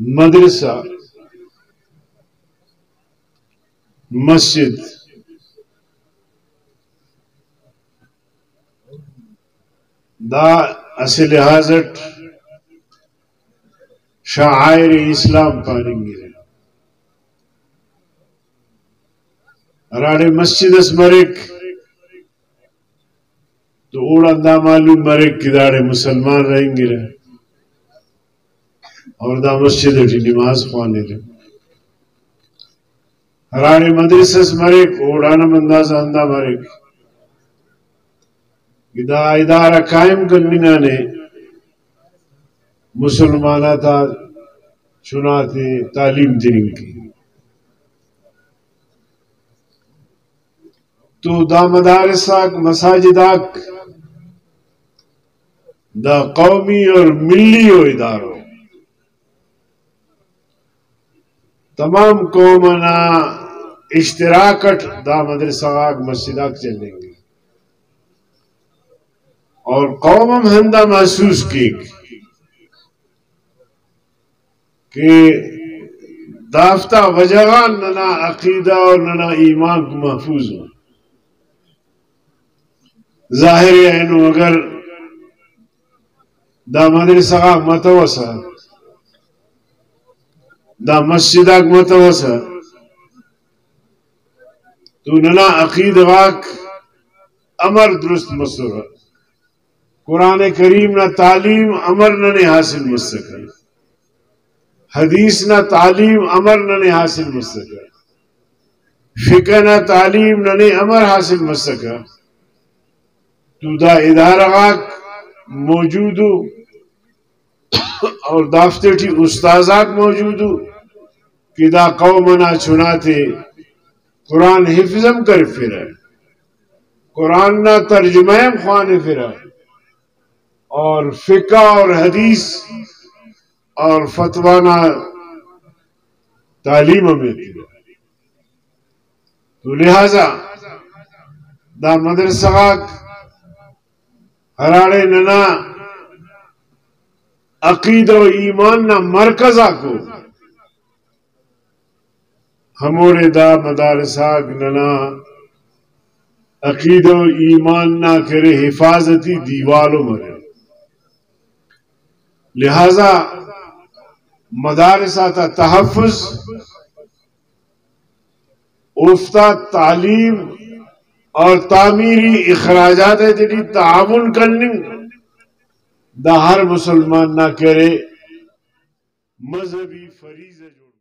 مدرسہ مسجد دا اصل لحاظت شعائر اسلام پانیں گے راڑے مسجد اس مرک تو اوڑا دا معلوم مرک کی داڑے مسلمان رہیں گے اور دا مسجد اٹھی نماز خوانے رہے راڑے مدرسہ اس مرک اوڑانا مندازہ اندہ مرک دا ادارہ قائم کرنے نے مسلمانہ تا چناتے تعلیم دین کی تو دا مدارساک مساجداک دا قومی اور ملی و اداروں تمام قومنا اشتراکت دا مدرساک مسجداک چلیں گے اور قوم ہندہ محسوس کی کہ دافتہ وجہان ننا عقیدہ اور ننا ایمان کو محفوظ ہو ظاہر ہے اگر دا مدرسہ متوسہ دا مسجدہ متوسہ تو ننا عقیدہ واک امر درست مصور قرآن کریم نہ تعلیم امر نہ حاصل مستقل حدیث نہ تعلیم امر نہ حاصل مستقل فقہ نہ تعلیم نہ امر حاصل مستقل تو دا ادارہ موجود ہو اور دافتر تھی استاذات موجود ہو کہ دا قومنا چناتے قرآن حفظم کر پھر قرآن نہ ترجمہ خوانے پھر اور فقہ اور حدیث اور فتوانہ تعلیم میں تھی تو لہذا دا مدرسہ ہراڑے ننا عقید و ایمان نہ مرکزہ کو ہمورے دا مدارسہ ننا عقید و ایمان نہ کرے حفاظتی دیوالوں مرے لہذا مدارسہ تا تحفظ افتہ تعلیم اور تعمیری اخراجات جڑی تعاون کرنے دا ہر مسلمان نہ کرے مذہبی فریضہ جوڑ